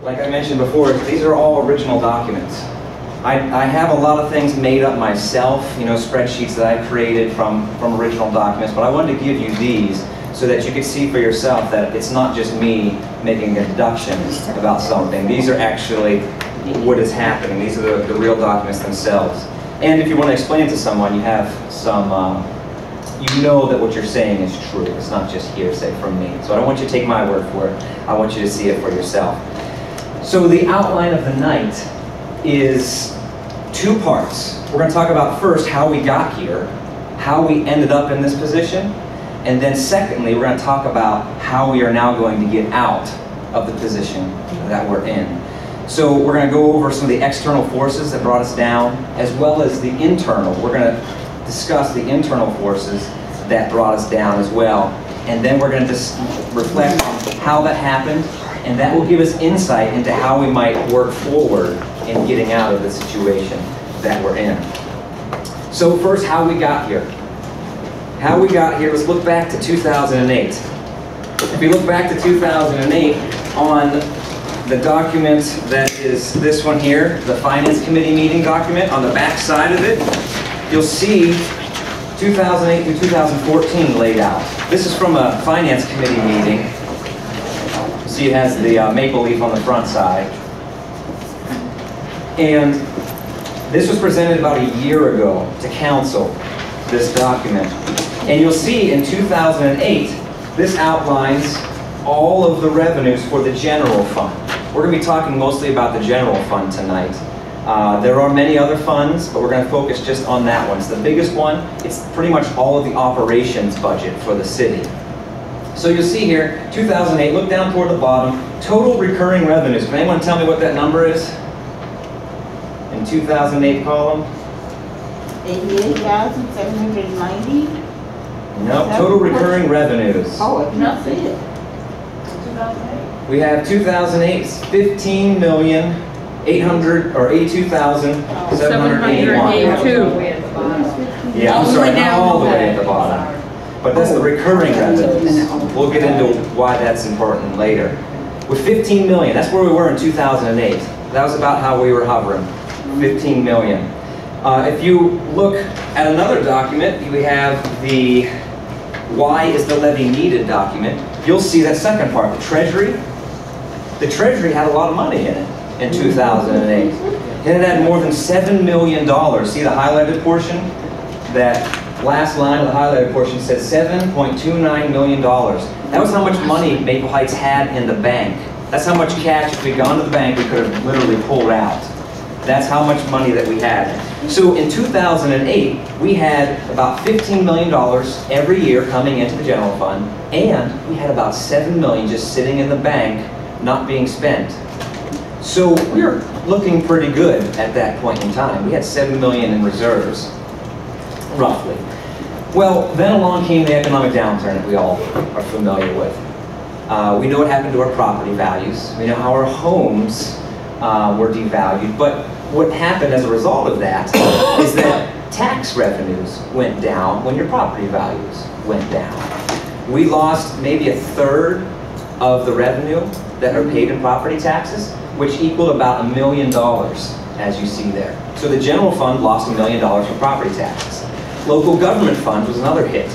Like I mentioned before, these are all original documents. I have a lot of things made up myself, you know, spreadsheets that I created from original documents, but I wanted to give you these so that you could see for yourself that it's not just me making a deduction about something. These are actually what is happening. These are the real documents themselves. And if you want to explain it to someone, you have some, you know that what you're saying is true. It's not just hearsay from me. So I don't want you to take my word for it. I want you to see it for yourself. So the outline of the night is two parts. We're going to talk about first how we got here, how we ended up in this position, and then secondly, we're going to talk about how we are now going to get out of the position that we're in. So we're going to go over some of the external forces that brought us down, as well as the internal. We're going to discuss the internal forces that brought us down as well. And then we're going to just reflect on how that happened, and that will give us insight into how we might work forward in getting out of the situation that we're in. So first, how we got here. How we got here, let's look back to 2008. If you look back to 2008 on the document that is this one here, the Finance Committee meeting document, on the back side of it, you'll see 2008 through 2014 laid out. This is from a Finance Committee meeting. See, it has the maple leaf on the front side. And this was presented about a year ago to Council, this document. And you'll see in 2008, this outlines all of the revenues for the general fund. We're going to be talking mostly about the general fund tonight. There are many other funds, but we're going to focus just on that one. It's the biggest one. It's pretty much all of the operations budget for the city. So you'll see here, 2008, look down toward the bottom, total recurring revenues. Can anyone tell me what that number is? In 2008 column? 88,790. No, total recurring revenues. Oh, I can't see it. 2008. We have 2008, 15,82,781. Yeah, I'm sorry, not all the way at the bottom. But that's the recurring revenues. We'll get into why that's important later. With 15 million, that's where we were in 2008. That was about how we were hovering, 15 million. If you look at another document, we have the Why is the levy needed document. You'll see that second part, the Treasury. The Treasury had a lot of money in it in 2008. And it had more than $7 million. See the highlighted portion? That last line of the highlighted portion said $7.29 million. That was how much money Maple Heights had in the bank. That's how much cash, if we'd gone to the bank, we could have literally pulled out. That's how much money that we had. So in 2008, we had about $15 million every year coming into the general fund, and we had about $7 million just sitting in the bank, not being spent. So we were looking pretty good at that point in time. We had $7 million in reserves, roughly. Well, then along came the economic downturn that we all are familiar with. We know what happened to our property values. We know how our homes were devalued, but what happened as a result of that is that tax revenues went down when your property values went down. We lost maybe a third of the revenue that are paid in property taxes, which equaled about $1 million, as you see there. So the general fund lost $1 million from property taxes. Local government funds was another hit.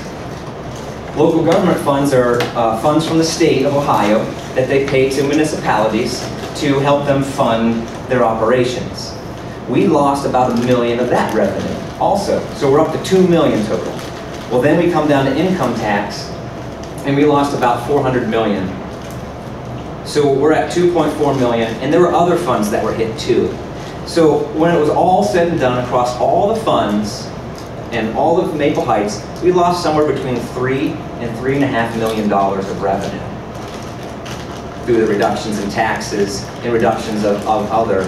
Local government funds are funds from the state of Ohio that they pay to municipalities to help them fund their operations. We lost about $1 million of that revenue also. So we're up to $2 million total. Well, then we come down to income tax, and we lost about $400 million. So we're at $2.4 million, and there were other funds that were hit too. So when it was all said and done across all the funds and all of Maple Heights, we lost somewhere between $3 and $3.5 million of revenue through the reductions in taxes and reductions of other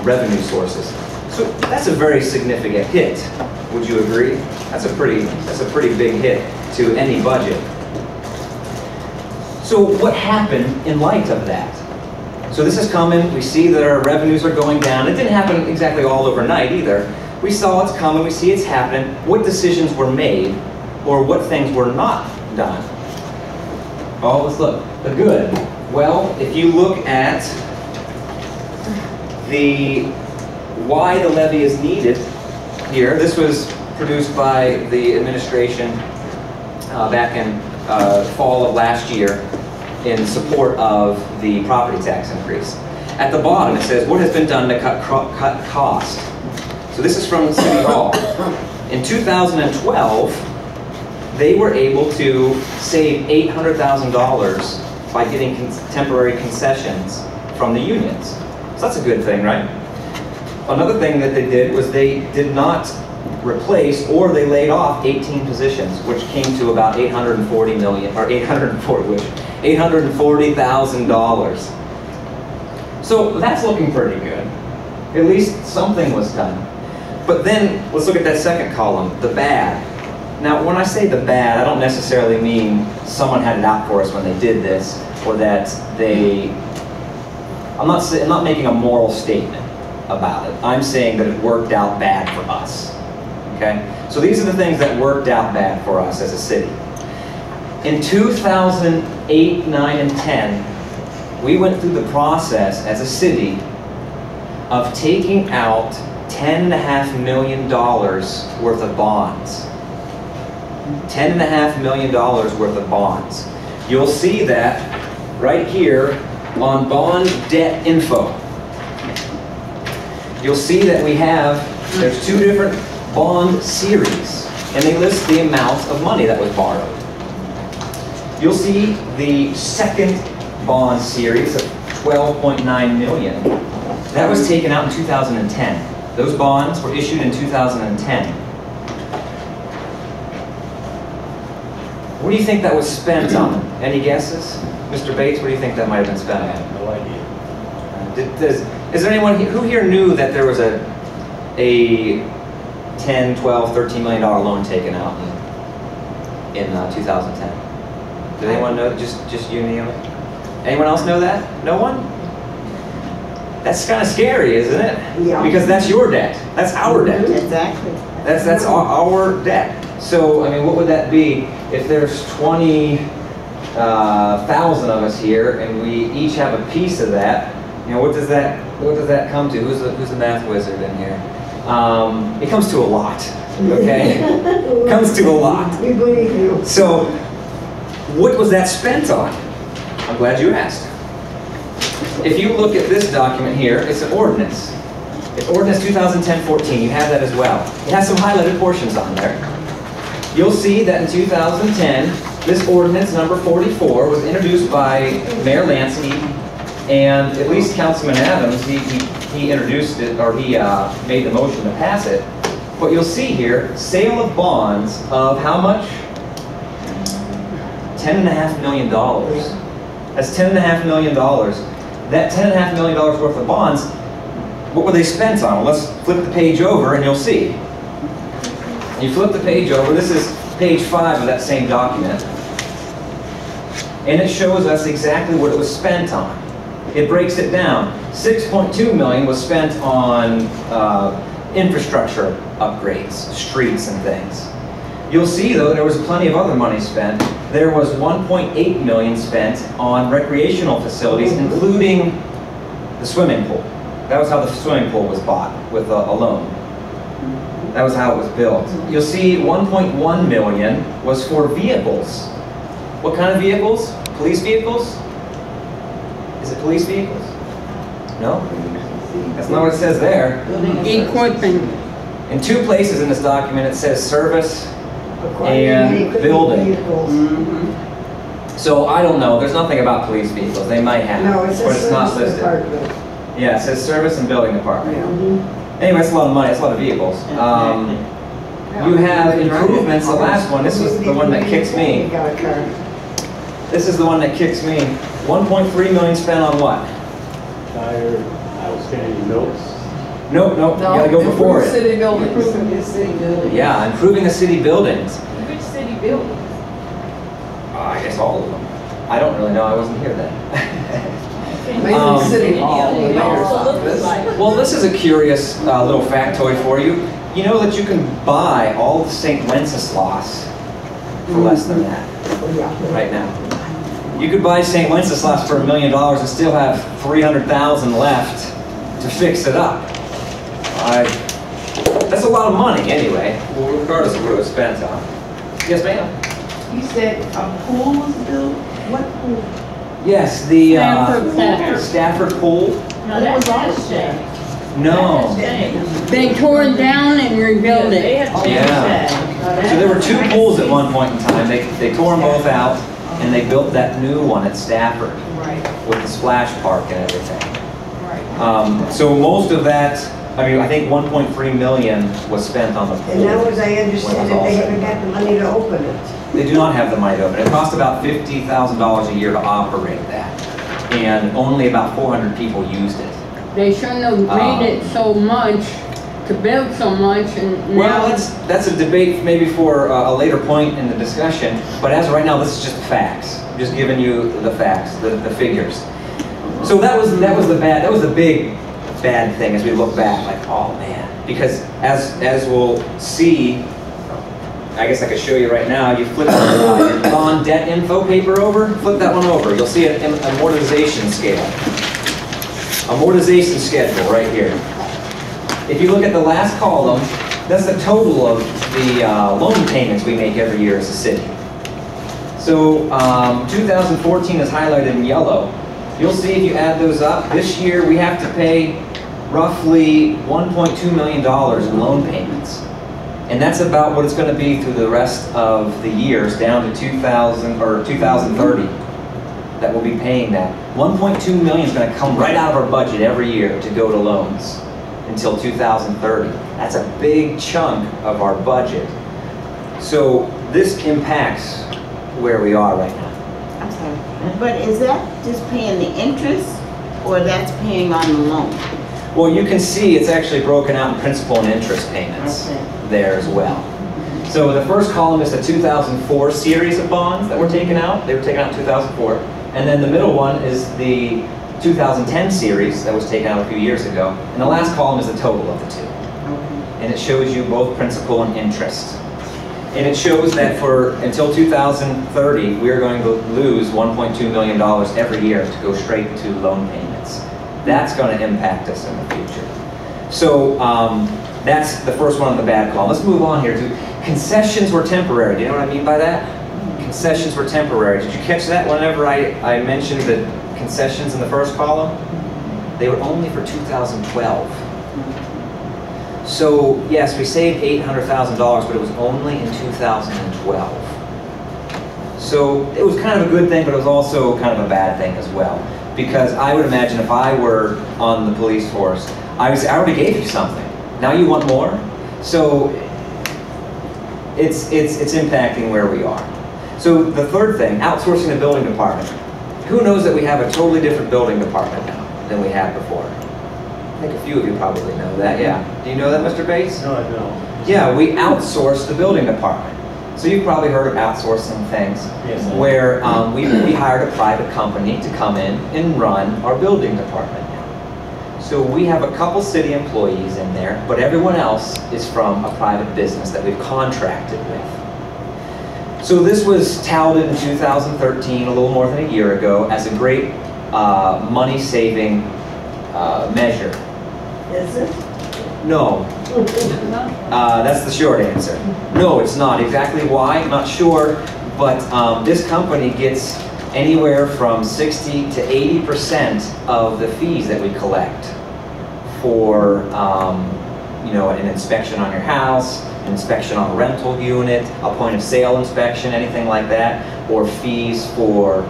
revenue sources. So that's a very significant hit. Would you agree? That's a pretty big hit to any budget. So what happened in light of that? So this is coming. We see that our revenues are going down. It didn't happen exactly all overnight either. We saw it's coming. We see it's happening. What decisions were made, or what things were not done? Oh, let's look. The good. Well, if you look at why the levy is needed here. This was produced by the administration back in fall of last year in support of the property tax increase. At the bottom it says, what has been done to cut cost? So this is from City Hall. In 2012, they were able to save $800,000 by getting temporary concessions from the unions. So that's a good thing, right? Another thing that they did was they did not replace, or they laid off 18 positions, which came to about $840,000. So that's looking pretty good. At least something was done. But then let's look at that second column, the bad. Now, when I say the bad, I don't necessarily mean someone had it out for us when they did this, or that they... I'm not making a moral statement about it. I'm saying that it worked out bad for us. Okay? So these are the things that worked out bad for us as a city. In 2008, 9, and 10, we went through the process as a city of taking out $10.5 million worth of bonds. $10.5 million worth of bonds. You'll see that right here on bond debt info. You'll see that there's two different bond series, and they list the amount of money that was borrowed. You'll see the second bond series of $12.9 million. That was taken out in 2010. Those bonds were issued in 2010. What do you think that was spent on? Any guesses? Mr. Bates, what do you think that might have been spent on? I have no idea. Is there anyone who here knew that there was a $10, $12, $13 million loan taken out in 2010? Did anyone know? Just you, Neil? Anyone else know that? No one? That's kind of scary, isn't it? Yeah. Because that's your debt. That's our debt. Exactly. That's our debt. So, I mean, what would that be if there's 20,000 of us here and we each have a piece of that? You know, what does that come to? Who's the math wizard in here? It comes to a lot. Okay, it comes to a lot. We believe you. So, what was that spent on? I'm glad you asked. If you look at this document here, it's an ordinance. It's Ordinance 2010-14. You have that as well. It has some highlighted portions on there. You'll see that in 2010, this ordinance number 44 was introduced by Mayor Lansky, and at least Councilman Adams, he introduced it, or he made the motion to pass it. But you'll see here, sale of bonds of how much? $10.5 million. That's $10.5 million. That $10.5 million worth of bonds, what were they spent on? Well, let's flip the page over and you'll see. You flip the page over, this is page 5 of that same document. And it shows us exactly what it was spent on. It breaks it down. $6.2 million was spent on infrastructure upgrades, streets and things. You'll see though there was plenty of other money spent. There was $1.8 million spent on recreational facilities, including the swimming pool. That was how the swimming pool was bought, with a loan. That was how it was built. You'll see $1.1 million was for vehicles. What kind of vehicles? Police vehicles? Is it police vehicles? No? That's not what it says there. Equipment. In two places in this document it says service and building. So I don't know. There's nothing about police vehicles. They might have, No, it but says it's not service listed. department. Yeah, it says service and building department. Yeah. Anyway, it's a lot of money. It's a lot of vehicles. You have improvements. The last one. This was the one that kicks me. We got a car. This is the one that kicks me. $1.3 million spent on what? Tire, outstanding notes. Nope. You gotta go before it. City buildings. Improving the city building. Yeah, improving the city buildings. Which city buildings? I guess all of them. I don't really know. I wasn't here then. Maybe City Hall, the mayor's office. Well, this is a curious little factoid for you. You know that you can buy all the St. Wenceslas for less than that right now. You could buy St. Wenceslas for $1 million and still have $300,000 left to fix it up. That's a lot of money anyway, regardless of what it was spent on. Yes, ma'am? You said a pool was built? What pool? Yes, the Stafford. Stafford Pool. No, that was all day. No. They tore it down and rebuilt it. Yeah. So there were two pools at one point in time. They tore them both out, and they built that new one at Stafford with the splash park and everything. So most of that, I mean, I think 1.3 million was spent on the pool. And now, as I understand it, they haven't got the money to open it. They do not have the money to open it. It costs about $50,000 a year to operate that, and only about 400 people used it. They shouldn't have made it so much, to build so much, and Well, now... that's a debate maybe for a later point in the discussion, but as of right now, this is just the facts. I'm just giving you the facts, the figures. So that was the big bad thing as we look back, like, oh man. Because as we'll see, I guess I could show you right now, you flip your bond debt info paper over, flip that one over, you'll see an amortization scale. Amortization schedule right here. If you look at the last column, that's the total of the loan payments we make every year as a city. So 2014 is highlighted in yellow. You'll see if you add those up, this year we have to pay roughly $1.2 million in loan payments. And that's about what it's going to be through the rest of the years down to 2030 that we'll be paying that. 1.2 million is going to come right out of our budget every year to go to loans until 2030. That's a big chunk of our budget. So this impacts where we are right now. I'm sorry. But is that just paying the interest, or that's paying on the loan? Well, you can see it's actually broken out in principal and interest payments there as well. So the first column is the 2004 series of bonds that were taken out. They were taken out in 2004. And then the middle one is the 2010 series that was taken out a few years ago. And the last column is the total of the two. And it shows you both principal and interest. And it shows that for until 2030, we're going to lose $1.2 million every year to go straight to loan payments. That's going to impact us in the future. So that's the first one on the bad column. Let's move on here to concessions were temporary. Do you know what I mean by that? Concessions were temporary. Did you catch that whenever I mentioned the concessions in the first column? They were only for 2012. So yes, we saved $800,000, but it was only in 2012. So it was kind of a good thing, but it was also kind of a bad thing as well. Because I would imagine if I were on the police force, I would say, I already gave you something. Now you want more? So it's impacting where we are. So the third thing, outsourcing the building department. Who knows that we have a totally different building department now than we had before? I think a few of you probably know that, yeah. Do you know that, Mr. Bates? No, I don't. Yeah, we outsource the building department. So you've probably heard of outsourcing things, Yes, where we hired a private company to come in and run our building department now. So we have a couple city employees in there, but everyone else is from a private business that we've contracted with. So this was touted in 2013, a little more than a year ago, as a great money-saving measure. Is it? No. That's the short answer. No, it's not. Exactly why, I'm not sure, but this company gets anywhere from 60 to 80% of the fees that we collect for you know, an inspection on your house, an inspection on a rental unit, a point of sale inspection, anything like that, or fees for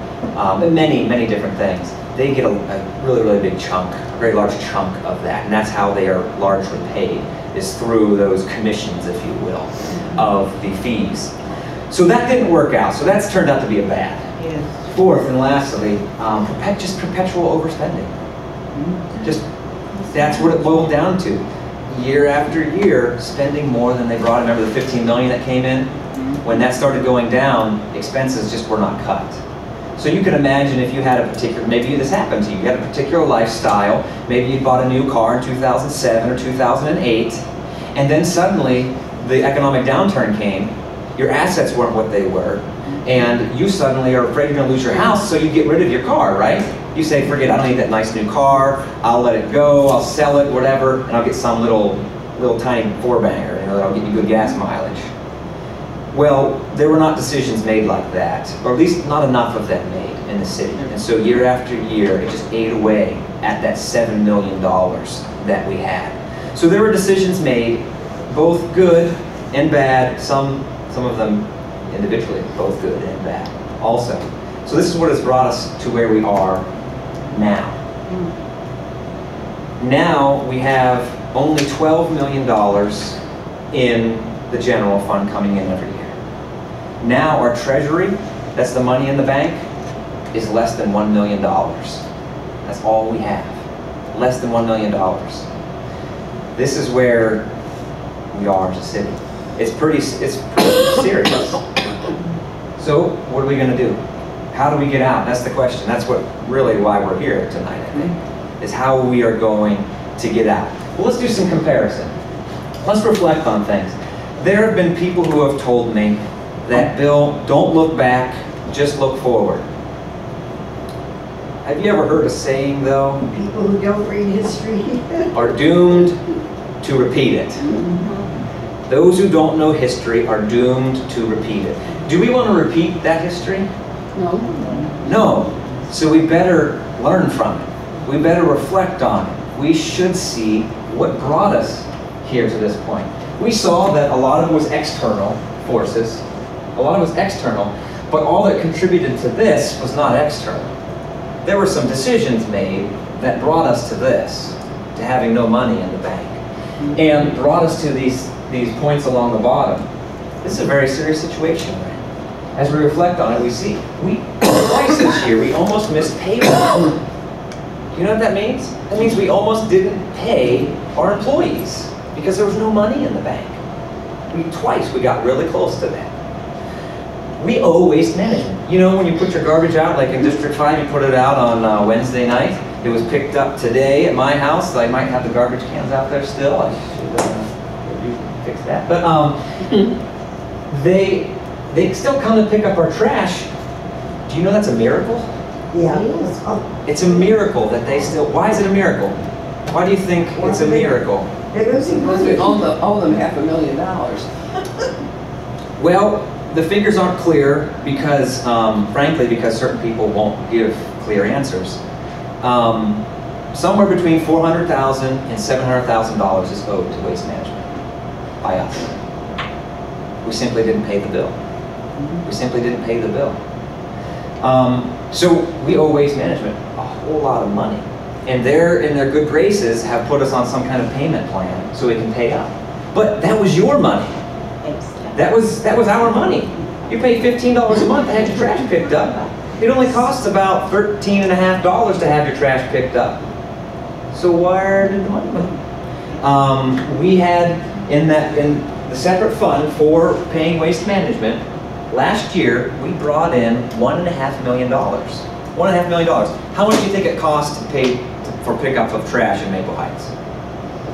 many different things. They get a really big chunk, a very large chunk of that, and that's how they are largely paid, is through those commissions, if you will, of the fees. So that didn't work out, so that's turned out to be a bad. Yes. Fourth and lastly, just perpetual overspending. Just, that's what it boiled down to. Year after year, spending more than they brought in. Remember the $15 million that came in? When that started going down, expenses just were not cut. So you can imagine if you had a particular, maybe this happened to you, you had a particular lifestyle, maybe you bought a new car in 2007 or 2008, and then suddenly the economic downturn came, your assets weren't what they were, and you suddenly are afraid you're going to lose your house, so you get rid of your car, right? You say, forget it, I don't need that nice new car, I'll let it go, I'll sell it, whatever, and I'll get some little tiny four-banger, that'll get you good gas mileage. Well, there were not decisions made like that, or at least not enough of them made in the city. And so year after year, it just ate away at that $7 million that we had. So there were decisions made, both good and bad, some of them individually, both good and bad also. So this is what has brought us to where we are now. Now we have only $12 million in the general fund coming in every year. Now our treasury, that's the money in the bank, is less than $1 million. That's all we have. Less than $1 million. This is where we are as a city. It's pretty serious. So what are we going to do? How do we get out? That's the question. That's what really why we're here tonight, I think, is how we are going to get out. Well, let's do some comparison. Let's reflect on things. There have been people who have told me that, Bill, don't look back, just look forward. Have you ever heard a saying, though? People who don't read history are doomed to repeat it. Those who don't know history are doomed to repeat it. Do we want to repeat that history? No. No. So we better learn from it. We better reflect on it. We should see what brought us here to this point. We saw that a lot of it was external forces. A lot of it was external, but all that contributed to this was not external. There were some decisions made that brought us to this, to having no money in the bank, and brought us to these points along the bottom. This is a very serious situation. As we reflect on it, we see, twice this year, we almost missed payroll. You know what that means? That means we almost didn't pay our employees because there was no money in the bank. Twice we got really close to that. We owe waste management. You know, when you put your garbage out, like in District 5, you put it out on Wednesday night. It was picked up today at my house. I might have the garbage cans out there still. I should fix that. But they still come to pick up our trash. Do you know that's a miracle? Yeah. It's a miracle that they still... Why is it a miracle? Why do you think it's a miracle? Because we owe them $500,000. Well, the figures aren't clear because, frankly, because certain people won't give clear answers. Somewhere between $400,000 and $700,000 is owed to waste management by us. We simply didn't pay the bill. We simply didn't pay the bill. So we owe waste management a whole lot of money. And they're, in their good graces, have put us on some kind of payment plan so we can pay up. But that was your money. That was our money. You pay $15 a month to have your trash picked up. It only costs about $13.50 to have your trash picked up. So where did the money go? We had in the separate fund for paying waste management, last year we brought in $1.5 million. $1.5 million. How much do you think it cost to pay for pickup of trash in Maple Heights?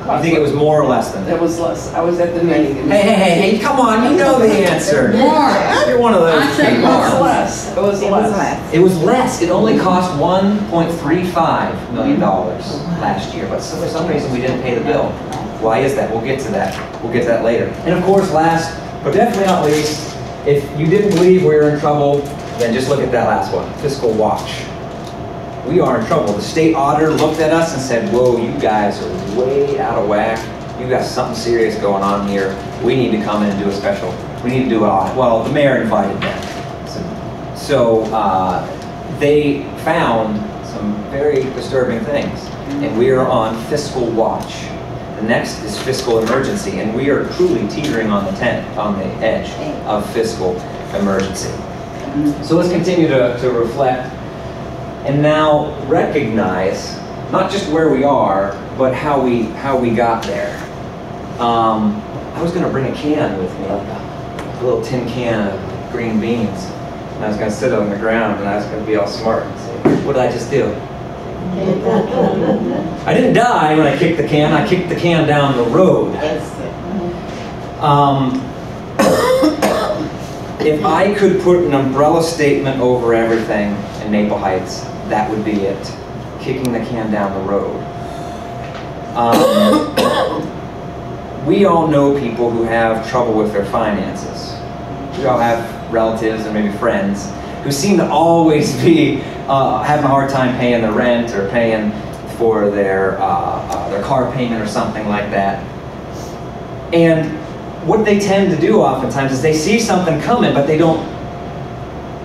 You think it was more or less than that? It was less. I was at the meeting. Hey, come on, you know the answer. More. You're one of those I said people. more. It was less. It was less. It was less. It only cost $1.35 million last year, but for some reason we didn't pay the bill. Why is that? We'll get to that. We'll get to that later. And of course, last, but definitely not least, if you didn't believe we were in trouble, then just look at that last one, Fiscal Watch. We are in trouble. The state auditor looked at us and said, whoa, you guys are way out of whack. You got something serious going on here. We need to come in and do a special. We need to do an audit. Well, the mayor invited them. So they found some very disturbing things. And we are on Fiscal Watch. The next is Fiscal Emergency. And we are truly teetering on the edge of Fiscal Emergency. So let's continue to reflect and now recognize not just where we are, but how we got there. I was going to bring a can with me, a little tin can of green beans. And I was going to sit on the ground and I was going to be all smart and say, what did I just do? I didn't die when I kicked the can. I kicked the can down the road. If I could put an umbrella statement over everything in Maple Heights, that would be it. Kicking the can down the road. We all know people who have trouble with their finances. We all have relatives and maybe friends who seem to always be having a hard time paying their rent or paying for their car payment or something like that. And what they tend to do oftentimes is they see something coming, but they don't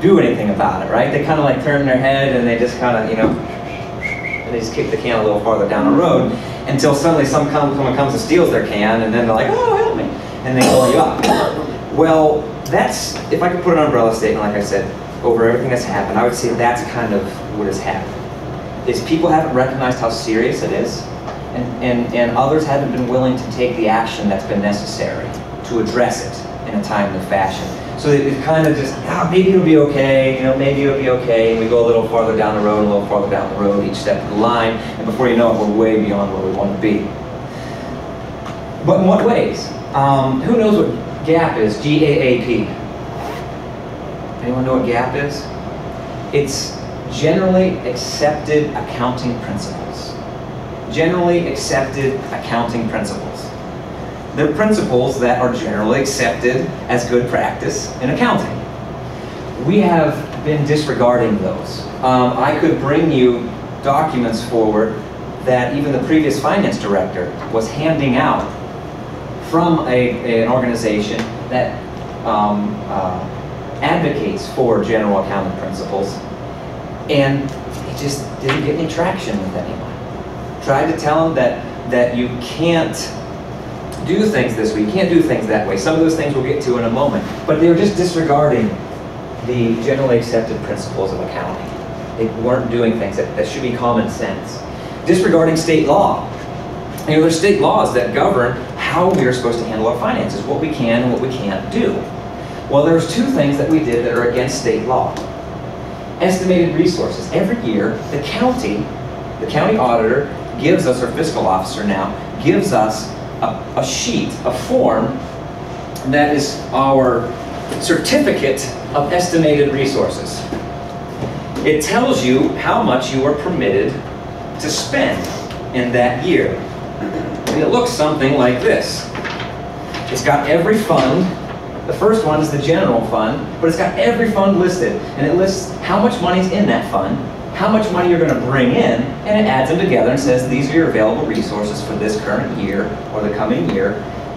do anything about it, right? They kind of like turn their head and they just kind of, you know, and they just kick the can a little farther down the road until suddenly someone comes and steals their can, and then they're like, oh, help me, and they call you up. Well, that's, if I could put an umbrella statement, like I said, over everything that's happened, I would say that's kind of what has happened. Is people haven't recognized how serious it is, and others haven't been willing to take the action that's been necessary to address it in a timely fashion. So it kind of just, maybe it'll be okay, you know, maybe it'll be okay, and we go a little farther down the road, a little farther down the road, each step of the line, and before you know it, we're way beyond where we want to be. But in what ways? Who knows what GAAP is? GAAP. Anyone know what GAAP is? It's generally accepted accounting principles. Generally accepted accounting principles. They're principles that are generally accepted as good practice in accounting. We have been disregarding those. I could bring you documents forward that even the previous finance director was handing out from an organization that advocates for general accounting principles, and it just didn't get any traction with anyone. Tried to tell them that you can't do things this way, you can't do things that way. Some of those things we'll get to in a moment, but they were just disregarding the generally accepted principles of accounting. They weren't doing things that should be common sense. Disregarding state law. You know, there's state laws that govern how we are supposed to handle our finances, what we can and what we can't do. Well, there's two things that we did that are against state law. Estimated resources. Every year, the county auditor gives us, our fiscal officer now, gives us a sheet, a form, that is our certificate of estimated resources. It tells you how much you are permitted to spend in that year. And it looks something like this. It's got every fund. The first one is the general fund, but it's got every fund listed, and it lists how much money's in that fund, how much money you're going to bring in, and it adds them together and says these are your available resources for this current year or the coming year,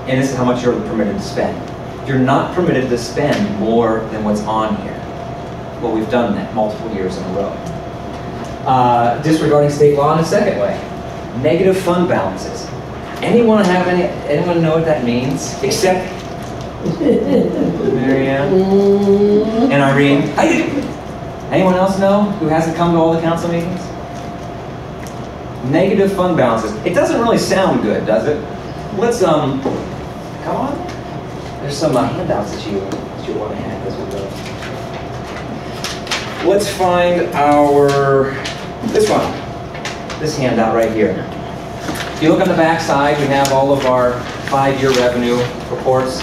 and this is how much you're permitted to spend. You're not permitted to spend more than what's on here. Well, we've done that multiple years in a row. Disregarding state law in a second way. Negative fund balances. Anyone know what that means? Except Marianne and Irene. Anyone else know who hasn't come to all the council meetings? Negative fund balances. It doesn't really sound good, does it? Let's come on. There's some handouts that you want to have as we go. Let's find this handout right here. If you look on the back side, we have all of our 5-year revenue reports.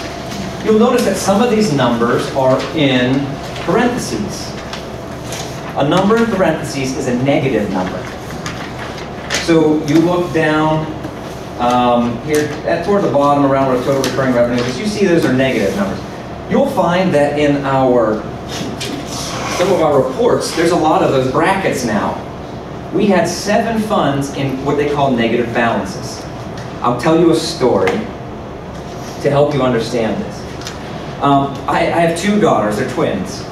You'll notice that some of these numbers are in parentheses. A number in parentheses is a negative number. So you look down here toward the bottom around where total recurring revenue is, you see those are negative numbers. You'll find that in some of our reports, there's a lot of those brackets now. We had 7 funds in what they call negative balances. I'll tell you a story to help you understand this. I have 2 daughters, they're twins.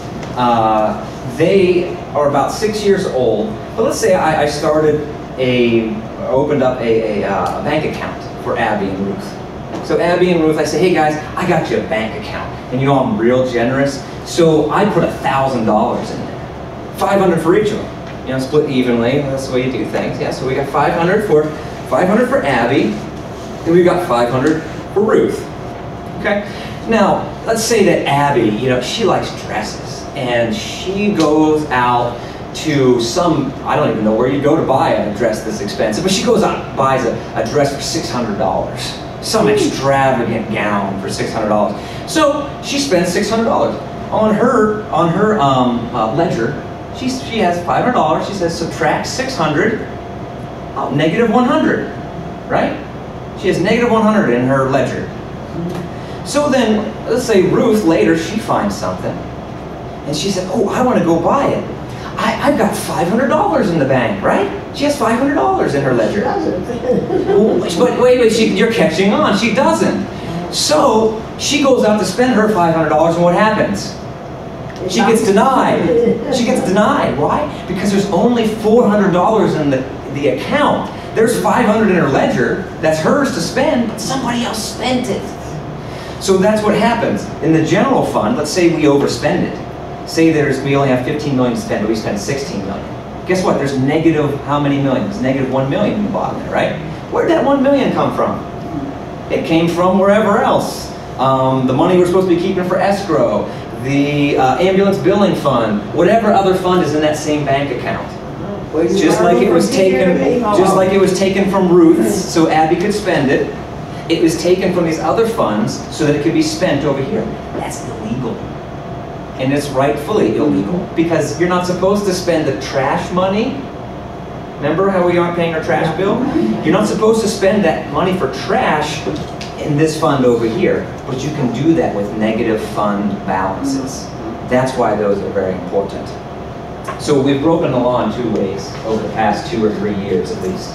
They are about 6 years old, but let's say I opened up a bank account for Abby and Ruth. So Abby and Ruth, I say, hey guys, I got you a bank account. And you know I'm real generous, so I put $1,000 in there. 500 for each of them. You know, split evenly, that's the way you do things. Yeah, so we got 500 for Abby, and we got 500 for Ruth. Okay? Now, let's say that Abby, you know, she likes dresses, and she goes out to some, I don't even know where you go to buy a dress this expensive, but she goes out and buys a dress for $600. Some extravagant gown for $600. So she spends $600. On her ledger, she has $500. She says subtract 600, negative 100, right? She has negative 100 in her ledger. So then, let's say Ruth later, she finds something, and she said, oh, I want to go buy it. I've got $500 in the bank, right? She has $500 in her ledger. But wait, you're catching on. She doesn't. So she goes out to spend her $500, and what happens? She gets denied. She gets denied. Why? Because there's only $400 in the account. There's $500 in her ledger that's hers to spend, but somebody else spent it. So that's what happens. In the general fund, let's say we overspend it. Say we only have 15 million to spend, but we spend 16 million. Guess what? There's negative how many million? There's negative 1 million in the bottom there, right? Where did that 1 million come from? It came from wherever else. The money we're supposed to be keeping for escrow, the ambulance billing fund, whatever other fund is in that same bank account. Just like it was taken from Ruth's, so Abby could spend it. It was taken from these other funds so that it could be spent over here. That's illegal. And it's rightfully illegal because you're not supposed to spend the trash money. Remember how we aren't paying our trash bill? You're not supposed to spend that money for trash in this fund over here, but you can do that with negative fund balances. That's why those are very important. So we've broken the law in two ways over the past 2 or 3 years at least.